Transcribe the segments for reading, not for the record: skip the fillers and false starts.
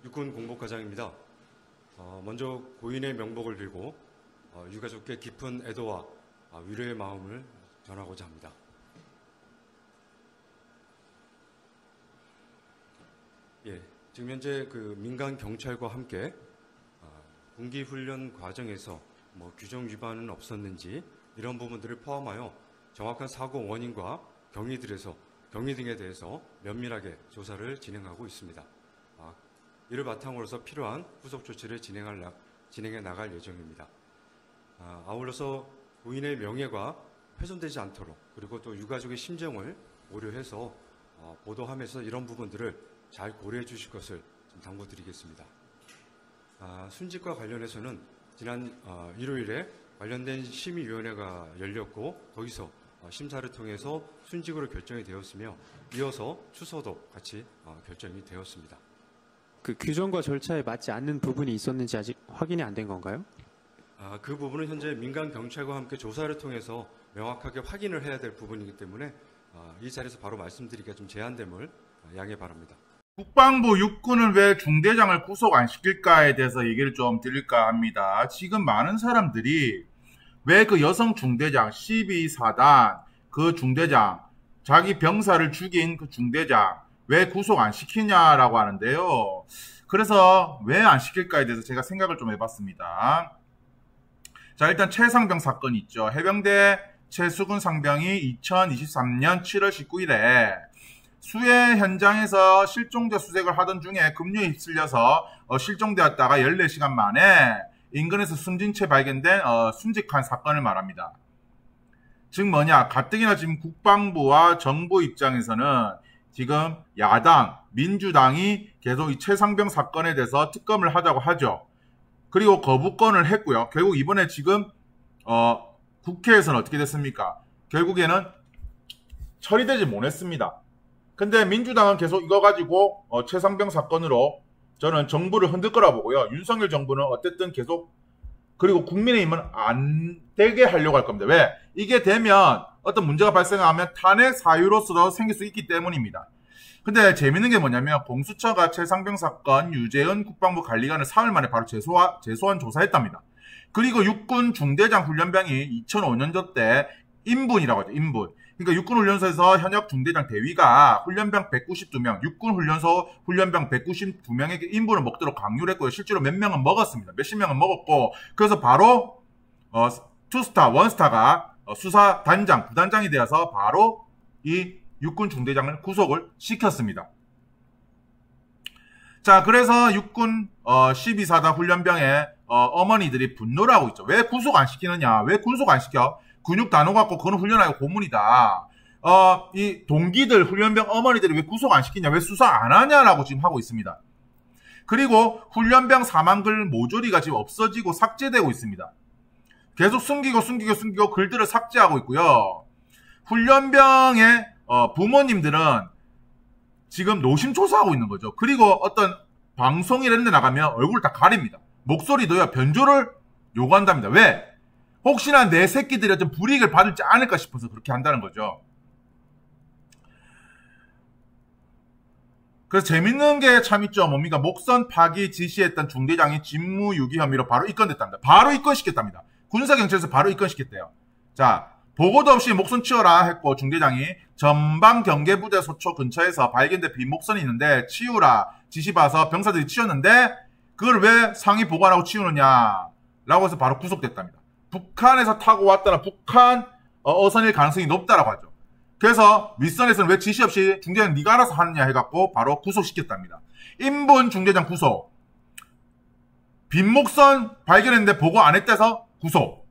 육군 공복과장입니다. 먼저 고인의 명복을 빌고 유가족께 깊은 애도와 위로의 마음을 전하고자 합니다. 지금 현재 민간 경찰과 함께 군기훈련 과정에서 규정 위반은 없었는지 이런 부분들을 포함하여 정확한 사고 원인과 경위 등에 대해서 면밀하게 조사를 진행하고 있습니다. 이를 바탕으로서 필요한 후속 조치를 진행해 나갈 예정입니다. 아울러서 고인의 명예가 훼손되지 않도록 그리고 또 유가족의 심정을 고려해서 보도하면서 이런 부분들을 잘 고려해 주실 것을 좀 당부드리겠습니다. 순직과 관련해서는 지난 일요일에 관련된 심의위원회가 열렸고 거기서 심사를 통해서 순직으로 결정이 되었으며 이어서 추서도 같이 결정이 되었습니다. 규정과 절차에 맞지 않는 부분이 있었는지 아직 확인이 안 된 건가요? 그 부분은 현재 민간 경찰과 함께 조사를 통해서 명확하게 확인을 해야 될 부분이기 때문에 이 자리에서 바로 말씀드리기가 좀 제한됨을 양해 바랍니다. 국방부 육군은 왜 중대장을 구속 안 시킬까에 대해서 얘기를 좀 드릴까 합니다. 지금 많은 사람들이 왜 그 여성 중대장 12사단 그 중대장 자기 병사를 죽인 그 중대장 왜 구속 안 시키냐라고 하는데요. 그래서 왜 안 시킬까에 대해서 제가 생각을 좀 해봤습니다. 자, 일단 최상병 사건이 있죠. 해병대 최수근 상병이 2023년 7월 19일에 수해 현장에서 실종자 수색을 하던 중에 급류에 휩쓸려서 실종되었다가 14시간 만에 인근에서 숨진 채 발견된 순직한 사건을 말합니다. 즉 뭐냐, 가뜩이나 지금 국방부와 정부 입장에서는 지금 야당, 민주당이 계속 이 최상병 사건에 대해서 특검을 하자고 하죠. 그리고 거부권을 했고요. 결국 이번에 지금 국회에서는 어떻게 됐습니까? 결국에는 처리되지 못했습니다. 근데 민주당은 계속 이거 가지고 최상병 사건으로 저는 정부를 흔들 거라 보고요. 윤석열 정부는 어쨌든 계속, 그리고 국민의힘은 안 되게 하려고 할 겁니다. 왜? 이게 되면 어떤 문제가 발생하면 탄핵 사유로서도 생길 수 있기 때문입니다. 근데 재밌는 게 뭐냐면 공수처가 최상병 사건 유재은 국방부 관리관을 사흘 만에 바로 재소환 조사했답니다. 그리고 육군 중대장 훈련병이 2005년도 때 인분이라고 하죠. 인분. 그러니까 육군훈련소에서 현역 중대장 대위가 훈련병 192명, 육군훈련소 훈련병 192명에게 인분을 먹도록 강요를 했고요. 실제로 몇 명은 먹었습니다. 몇십 명은 먹었고, 그래서 바로 투스타, 원스타가 수사단장, 부단장이 되어서 바로 이 육군 중대장을 구속을 시켰습니다. 자, 그래서 육군 12사단 훈련병의 어머니들이 분노를 하고 있죠. 왜 구속 안 시키느냐? 왜 구속 안 시켜? 근육 다 녹았고 그건 훈련하고 고문이다. 이 동기들, 훈련병 어머니들이 왜 구속 안 시키냐? 왜 수사 안 하냐라고 지금 하고 있습니다. 그리고 훈련병 사망글 모조리가 지금 없어지고 삭제되고 있습니다. 계속 숨기고 글들을 삭제하고 있고요. 훈련병의 부모님들은 지금 노심초사하고 있는 거죠. 그리고 어떤 방송 이런 데 나가면 얼굴 다 가립니다. 목소리도요, 변조를 요구한답니다. 왜? 혹시나 내 새끼들이 어떤 불이익을 받을지 않을까 싶어서 그렇게 한다는 거죠. 그래서 재밌는 게 참 있죠. 뭡니까? 목선 파기 지시했던 중대장이 직무유기 혐의로 바로 입건됐답니다. 바로 입건시켰답니다. 군사경찰에서 바로 입건시켰대요. 자, 보고도 없이 목선 치워라 했고 중대장이 전방경계부대 소초 근처에서 발견된 빈 목선이 있는데 치우라 지시받아서 병사들이 치웠는데 그걸 왜 상위 보고 안 하고 치우느냐 라고 해서 바로 구속됐답니다. 북한에서 타고 왔다는 북한 어선일 가능성이 높다라고 하죠. 그래서 윗선에서는 왜 지시 없이 중대장 네가 알아서 하느냐 해갖고 바로 구속시켰답니다. 인분 중대장 구속. 빈목선 발견했는데 보고 안 했대서 구속.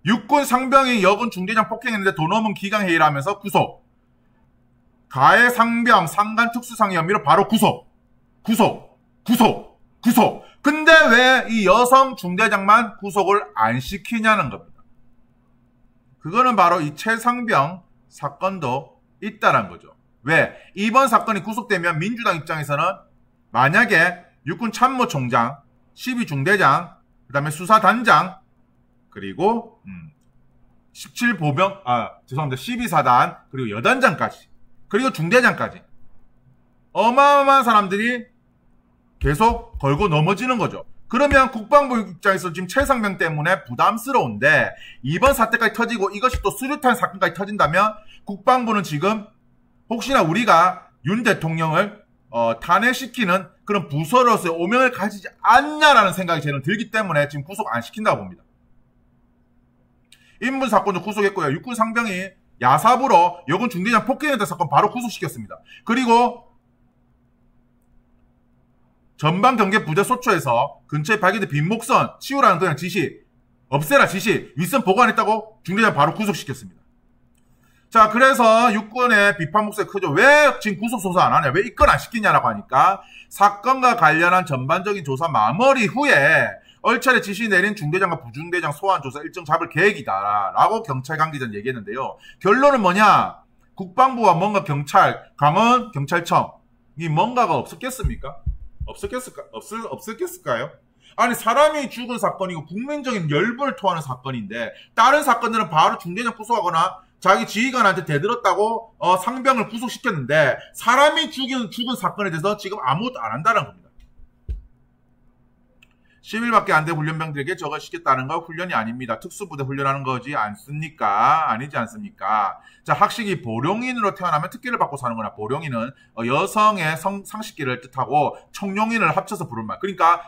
육군 상병이 여군 중대장 폭행했는데 돈 없는 기강회의를 하면서 구속. 가해 상병 상간 특수상해 혐의로 바로 구속. 근데 왜 이 여성 중대장만 구속을 안 시키냐는 겁니다. 그거는 바로 이 최상병 사건도 있다는 거죠. 왜? 이번 사건이 구속되면 민주당 입장에서는 만약에 육군 참모총장, 12중대장, 그 다음에 수사단장, 그리고 17보병, 12사단, 그리고 여단장까지, 그리고 중대장까지 어마어마한 사람들이 계속 걸고 넘어지는 거죠. 그러면 국방부 입장에서 지금 최상병 때문에 부담스러운데 이번 사태까지 터지고 이것이 또 수류탄 사건까지 터진다면 국방부는 지금 혹시나 우리가 윤 대통령을 탄핵시키는 그런 부서로서의 오명을 가지지 않냐라는 생각이 저는 들기 때문에 지금 구속 안 시킨다고 봅니다. 인분 사건도 구속했고요. 육군 상병이 야사부로 여군 중대장 폭행했던 사건 바로 구속시켰습니다. 그리고 전방 경계 부대 소초에서 근처에 발견된 빈목선 치우라는 그냥 지시, 없애라 지시, 윗선 보관했다고 중대장 바로 구속시켰습니다. 자, 그래서 육군의 비판 목소리 크죠. 왜 지금 구속 조사 안 하냐? 왜 입건 안 시키냐라고 하니까 사건과 관련한 전반적인 조사 마무리 후에 얼차례 지시 내린 중대장과 부중대장 소환 조사 일정 잡을 계획이다라고 경찰 관계자는 얘기했는데요. 결론은 뭐냐? 국방부와 뭔가 경찰, 강원 경찰청이 뭔가가 없었겠습니까? 없었겠을까요? 아니, 사람이 죽은 사건이고 국민적인 열분을 토하는 사건인데 다른 사건들은 바로 중대장 구속하거나 자기 지휘관한테 대들었다고 상병을 구속시켰는데 사람이 죽은 사건에 대해서 지금 아무것도 안 한다는 겁니다. 10일밖에 안 된 훈련병들에게 저걸 시켰다는 건 훈련이 아닙니다. 특수부대 훈련하는 거지 않습니까? 아니지 않습니까? 자, 학식이 보령인으로 태어나면 특기를 받고 사는 거나 보령인은 여성의 상식기를 뜻하고 청룡인을 합쳐서 부른 말. 그러니까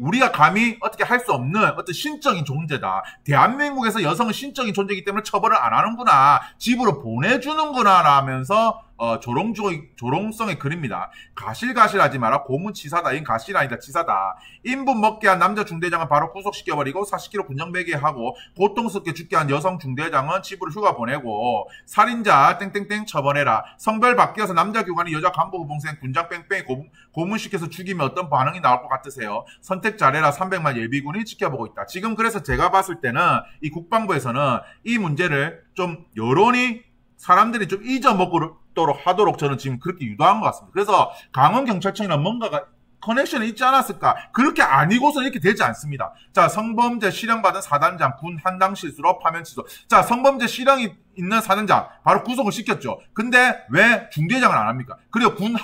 우리가 감히 어떻게 할 수 없는 어떤 신적인 존재다. 대한민국에서 여성은 신적인 존재이기 때문에 처벌을 안 하는구나. 집으로 보내주는구나 라면서 조롱성의 글입니다. 가실가실하지 마라. 고문치사다. 이건 가실 아니다. 치사다. 인분 먹게 한 남자 중대장은 바로 구속시켜버리고 40kg 군정배기하고 고통스럽게 죽게 한 여성 중대장은 집으로 휴가 보내고 살인자 땡땡땡 처벌해라. 성별 바뀌어서 남자 교관이 여자 간부 후봉생 군장 뺑뺑이 고문시켜서 죽이면 어떤 반응이 나올 것 같으세요? 선택 잘해라. 300만 예비군이 지켜보고 있다. 지금 그래서 제가 봤을 때는 이 국방부에서는 이 문제를 좀 여론이 사람들이 좀 잊어먹도록 하도록 저는 지금 그렇게 유도한 것 같습니다. 그래서 강원경찰청이나 뭔가가 커넥션이 있지 않았을까? 그렇게 아니고서 이렇게 되지 않습니다. 자, 성범죄 실형받은 사단장 군 한당 실수로 파면 취소. 자, 성범죄 실형이 있는 사단장 바로 구속을 시켰죠. 근데 왜 중대장을 안 합니까? 그리고 군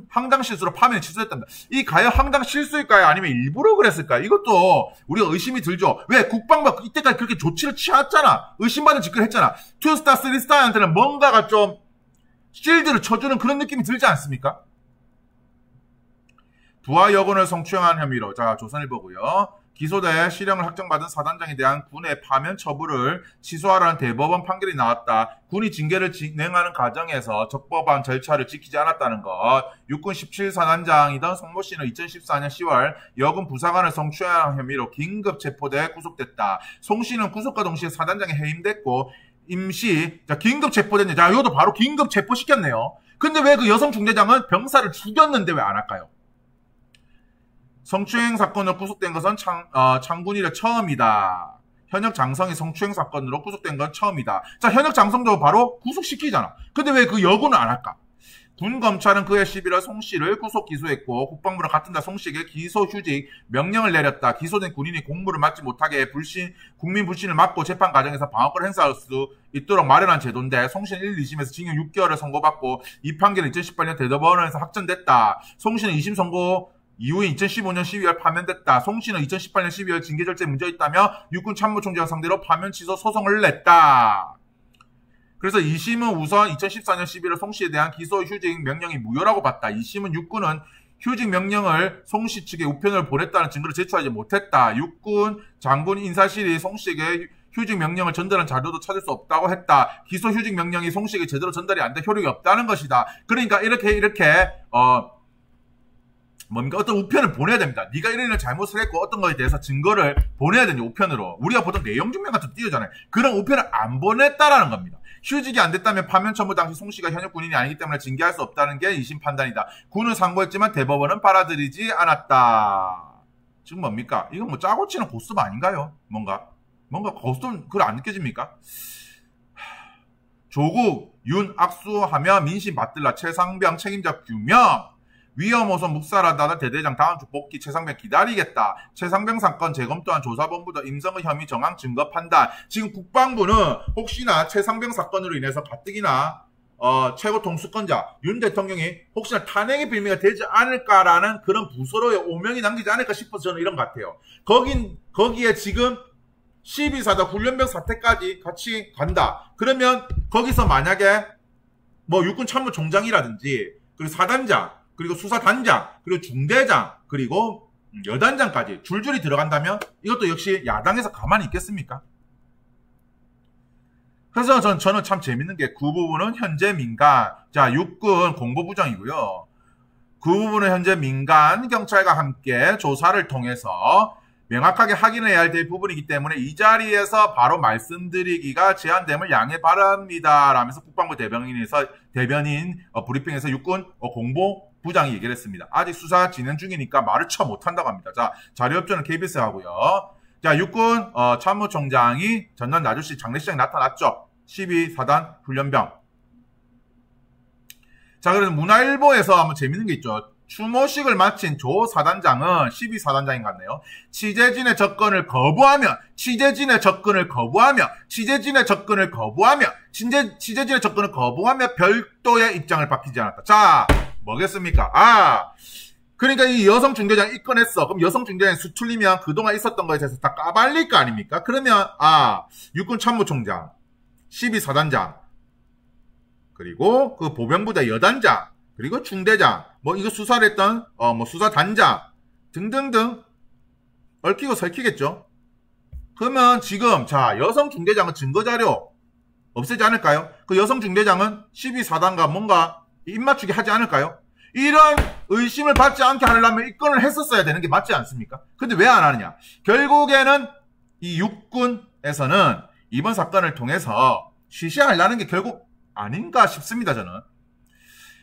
항당 실수로 파면 취소했답니다. 이 과연 항당 실수일까요? 아니면 일부러 그랬을까요? 이것도 우리가 의심이 들죠. 왜 국방부가 이때까지 그렇게 조치를 취했잖아. 의심받은 짓을 했잖아. 2스타, 3스타한테는 뭔가가 좀 실드를 쳐주는 그런 느낌이 들지 않습니까? 부하 여군을 성추행한 혐의로, 자, 조선일보고요. 기소돼 실형을 확정받은 사단장에 대한 군의 파면 처분을 취소하라는 대법원 판결이 나왔다. 군이 징계를 진행하는 과정에서 적법한 절차를 지키지 않았다는 것. 육군 17사단장이던 송모 씨는 2014년 10월 여군 부사관을 성추행한 혐의로 긴급 체포돼 구속됐다. 송 씨는 구속과 동시에 사단장에 해임됐고 임시, 자, 긴급 체포됐네. 자, 이것도 바로 긴급 체포시켰네요. 근데 왜 그 여성 중대장은 병사를 죽였는데 왜 안 할까요? 성추행 사건으로 구속된 것은 창군 이래 처음이다. 현역 장성이 성추행 사건으로 구속된 건 처음이다. 자, 현역 장성도 바로 구속시키잖아. 근데 왜 그 여군은 안 할까? 군 검찰은 그해 11월 송 씨를 구속 기소했고 국방부는 같은 달 송 씨에게 기소휴직 명령을 내렸다. 기소된 군인이 공무를 맡지 못하게 국민 불신을 막고 재판 과정에서 방어권을 행사할 수 있도록 마련한 제도인데 송 씨는 1, 2심에서 징역 6개월을 선고받고 이 판결은 2018년 대법원에서 확정됐다. 송 씨는 2심 선고 이후인 2015년 12월 파면됐다. 송 씨는 2018년 12월 징계 절차에 문제가 있다며 육군 참모총장 상대로 파면 취소 소송을 냈다. 그래서 2심은 우선 2014년 11월 송 씨에 대한 기소 휴직 명령이 무효라고 봤다. 2심은 육군은 휴직 명령을 송 씨 측에 우편을 보냈다는 증거를 제출하지 못했다. 육군 장군 인사실이 송 씨에게 휴직 명령을 전달한 자료도 찾을 수 없다고 했다. 기소 휴직 명령이 송 씨에게 제대로 전달이 안 돼 효력이 없다는 것이다. 그러니까 이렇게 뭡니까? 어떤 우편을 보내야 됩니다. 네가 이런 잘못을 했고 어떤 거에 대해서 증거를 보내야 되는 우편으로. 우리가 보통 내용 증명 같은 거 띄우잖아요. 그런 우편을 안 보냈다라는 겁니다. 휴직이 안 됐다면 파면 처분 당시 송 씨가 현역 군인이 아니기 때문에 징계할 수 없다는 게 2심 판단이다. 군은 상고했지만 대법원은 받아들이지 않았다. 지금 뭡니까? 이건 뭐 짜고 치는 고스톱 아닌가요? 뭔가 고스톱 그걸 안 느껴집니까? 조국, 윤 악수하며 민심 받들라. 최상병 책임자 규명. 위험호소 묵살하다는 대대장 다음 주 복귀. 최상병 기다리겠다. 최상병 사건 재검토한 조사본부도 임성의 혐의 정황 증거 판단. 지금 국방부는 혹시나 최상병 사건으로 인해서 가뜩이나 최고 통수권자 윤 대통령이 혹시나 탄핵의 빌미가 되지 않을까라는 그런 부서로의 오명이 남기지 않을까 싶어서 저는 이런 것 같아요. 거기에 지금 12사단 훈련병 사태까지 같이 간다. 그러면 거기서 만약에 뭐 육군 참모총장이라든지 그리고 사단장 그리고 수사단장 그리고 중대장 그리고 여단장까지 줄줄이 들어간다면 이것도 역시 야당에서 가만히 있겠습니까? 그래서 저는 참 재밌는 게 그 부분은 현재 민간, 자, 육군 공보부장이고요. 그 부분은 현재 민간 경찰과 함께 조사를 통해서 명확하게 확인해야 할 부분이기 때문에 이 자리에서 바로 말씀드리기가 제한됨을 양해 바랍니다. 라면서 국방부 대변인 브리핑에서 육군 공보부장이 얘기를 했습니다. 아직 수사 진행 중이니까 말을 처 못한다고 합니다. 자, 자료협조는 KBS 하고요. 자, 육군 참모총장이 전남 나주시 장례식장에 나타났죠. 12사단 훈련병. 자, 그래서 문화일보에서 한번 재밌는 게 있죠. 추모식을 마친 조 사단장은 12사단장인 것 같네요. 취재진의 접근을 거부하며 별도의 입장을 밝히지 않았다. 자, 뭐겠습니까? 그러니까 이 여성 중대장 입건했어. 그럼 여성 중대장이 수틀리면 그동안 있었던 거에 대해서 다 까발릴 거 아닙니까? 그러면 육군 참모총장, 12사단장, 그리고 그 보병부대 여단장, 그리고 중대장, 뭐 이거 수사를 했던 뭐 수사단장 등등등 얽히고 설키겠죠. 그러면 지금 자, 여성 중대장은 증거자료 없애지 않을까요? 그 여성 중대장은 12사단과 뭔가 입맞추기 하지 않을까요? 이런 의심을 받지 않게 하려면 입건을 했었어야 되는 게 맞지 않습니까? 근데 왜 안 하느냐? 결국에는 이 육군에서는 이번 사건을 통해서 시시하려는 게 결국 아닌가 싶습니다, 저는.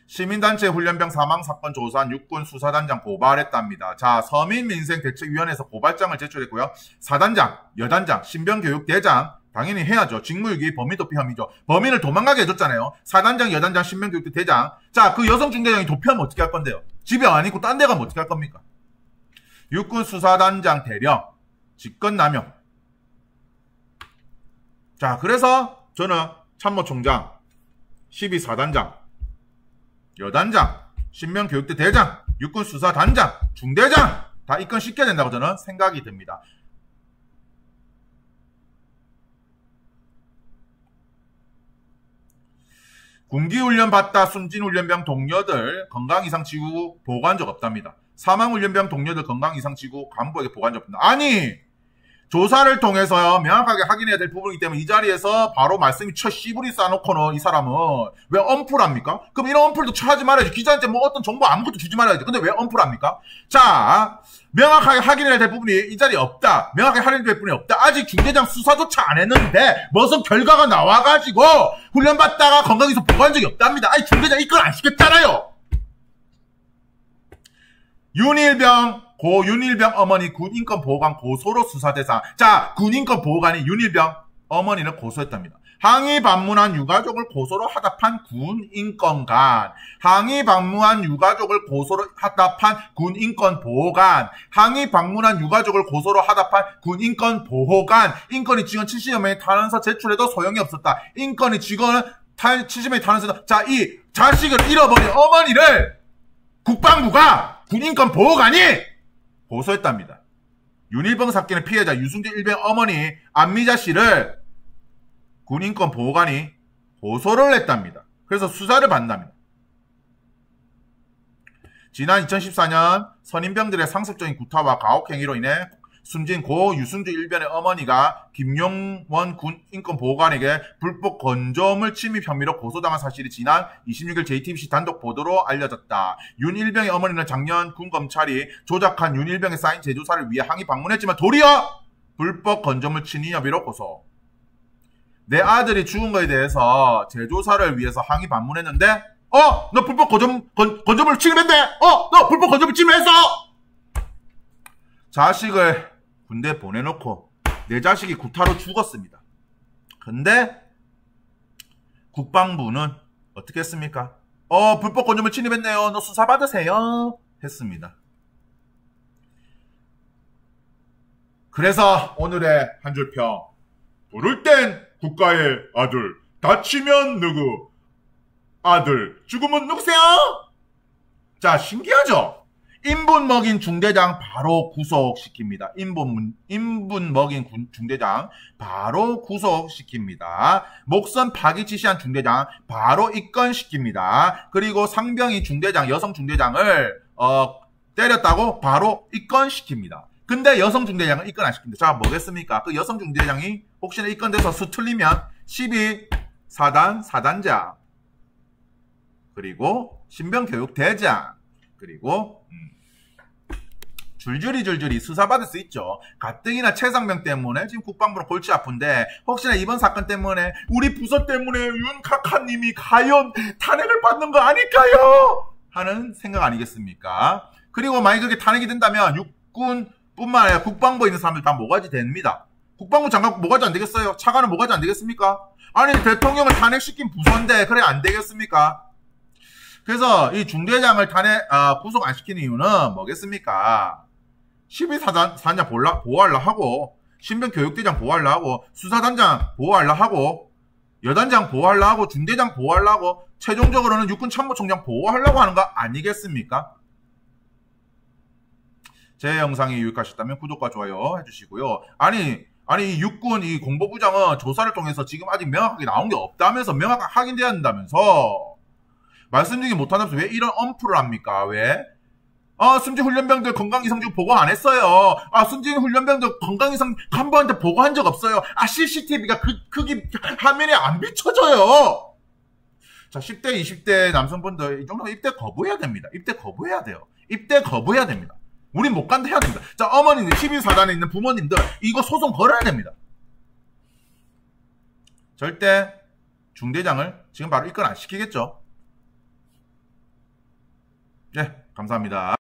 시민단체 훈련병 사망사건 조사한 육군 수사단장 고발했답니다. 자, 서민민생대책위원회에서 고발장을 제출했고요. 사단장, 여단장, 신병교육대장 당연히 해야죠. 직무유기, 범위도피 혐의죠. 범인을 도망가게 해줬잖아요. 사단장, 여단장, 신병교육대 대장. 자, 그 여성 중대장이 도피하면 어떻게 할 건데요? 집에 안 있고 딴 데 가면 어떻게 할 겁니까? 육군 수사단장 대령, 직권남용. 자, 그래서 저는 참모총장, 12사단장, 여단장, 신병교육대 대장, 육군 수사단장, 중대장 다 입건시켜야 된다고 저는 생각이 듭니다. 군기훈련 받다 순진훈련병 동료들 건강이상 치고 보고한 적 없답니다. 사망훈련병 동료들 건강이상 치고 간부에게 보고한 적 없답니다. 아니, 조사를 통해서 명확하게 확인해야 될 부분이기 때문에 이 자리에서 바로 말씀이 쳐 씨부리 싸놓고는 이 사람은 왜 엄풀합니까? 그럼 이런 엄풀도 쳐하지 말아야지. 기자한테 뭐 어떤 정보 아무것도 주지 말아야지. 근데 왜 엄풀합니까? 자, 명확하게 확인해야 될 부분이 이 자리에 없다. 명확하게 확인해야 될 부분이 없다. 아직 중대장 수사조차 안 했는데 무슨 결과가 나와가지고 훈련받다가 건강에서 보고한 적이 없답니다. 아니, 중대장 입건 안 시켰잖아요. 윤일병 어머니 군인권 보호관 고소로 수사 대상. 자, 군인권 보호관이 윤일병 어머니를 고소했답니다. 항의 방문한 유가족을 고소로 하답한 군인권관, 항의 방문한 유가족을 고소로 하답한 군인권 보호관, 항의 방문한 유가족을 고소로 하답한 군인권 보호관. 인권이 직원 70여 명의 탄원서 제출해도 소용이 없었다. 인권이 직원 70명의 탄원서. 자, 이 자식을 잃어버린 어머니를 국방부가 군인권 보호관이 고소했답니다. 윤일병 사건의 피해자 유승재 일병 어머니 안미자 씨를 군인권 보호관이 고소를 했답니다. 그래서 수사를 받는답니다. 지난 2014년 선임병들의 상습적인 구타와 가혹행위로 인해 숨진 고 유승재 일병의 어머니가 김용원 군인권보호관에게 불법 건조물 침입 혐의로 고소당한 사실이 지난 26일 JTBC 단독 보도로 알려졌다. 윤 일병의 어머니는 작년 군검찰이 조작한 윤 일병의 사인 제조사를 위해 항의 방문했지만 도리어 불법 건조물 침입 혐의로 고소. 내 아들이 죽은 거에 대해서 제조사를 위해서 항의 방문했는데 너 불법 건조물 침입했네. 너 불법 건조물 침입했어. 자식을 군대 보내놓고 내 자식이 구타로 죽었습니다. 근데 국방부는 어떻게 했습니까? 불법 건조물 침입했네요. 너 수사 받으세요. 했습니다. 그래서 오늘의 한 줄 평. 부를 땐 국가의 아들, 다치면 누구? 아들 죽으면 누구세요? 자, 신기하죠? 인분 먹인 중대장 바로 구속시킵니다. 인분 먹인 중대장 바로 구속시킵니다. 목선 파기 지시한 중대장 바로 입건시킵니다. 그리고 상병이 중대장, 여성 중대장을 때렸다고 바로 입건시킵니다. 근데 여성 중대장은 입건 안 시킵니다. 자, 뭐겠습니까? 그 여성 중대장이 혹시나 입건돼서 수틀리면 12사단 사단장, 그리고 신병교육대장, 그리고 줄줄이 수사받을 수 있죠. 가뜩이나 최상병 때문에 지금 국방부는 골치 아픈데 혹시나 이번 사건 때문에 우리 부서 때문에 윤카카님이 과연 탄핵을 받는 거 아닐까요? 하는 생각 아니겠습니까? 그리고 만약 그렇게 탄핵이 된다면 육군뿐만 아니라 국방부에 있는 사람들 다 모가지 됩니다. 국방부 장관 모가지 안 되겠어요? 차관은 모가지 안 되겠습니까? 아니 대통령을 탄핵시킨 부서인데 그래 안 되겠습니까? 그래서 이 중대장을 구속 안 시키는 이유는 뭐겠습니까? 12사단장 보호하려 하고, 신병교육대장 보호하려 하고, 수사단장 보호하려 하고, 여단장 보호하려 하고, 중대장 보호하려 하고, 최종적으로는 육군참모총장 보호하려고 하는 거 아니겠습니까? 제 영상이 유익하셨다면 구독과 좋아요 해주시고요. 아니 이 육군 이 공보부장은 조사를 통해서 지금 아직 명확하게 나온 게 없다면서, 명확하게 확인돼야 한다면서 말씀드리지 못한다면서 왜 이런 엄프를 합니까? 왜? 순진 훈련병들 건강이상 지금 보고 안 했어요. 순진 훈련병들 건강이상 간부한테 보고한 적 없어요. CCTV가 크기 화면에 안 비춰져요. 자, 10대, 20대 남성분들 이 정도면 입대 거부해야 됩니다. 입대 거부해야 돼요. 입대 거부해야 됩니다. 우린 못 간다 해야 됩니다. 자, 어머님들, 12사단에 있는 부모님들 이거 소송 걸어야 됩니다. 절대 중대장을 지금 바로 입건 안 시키겠죠. 네, 감사합니다.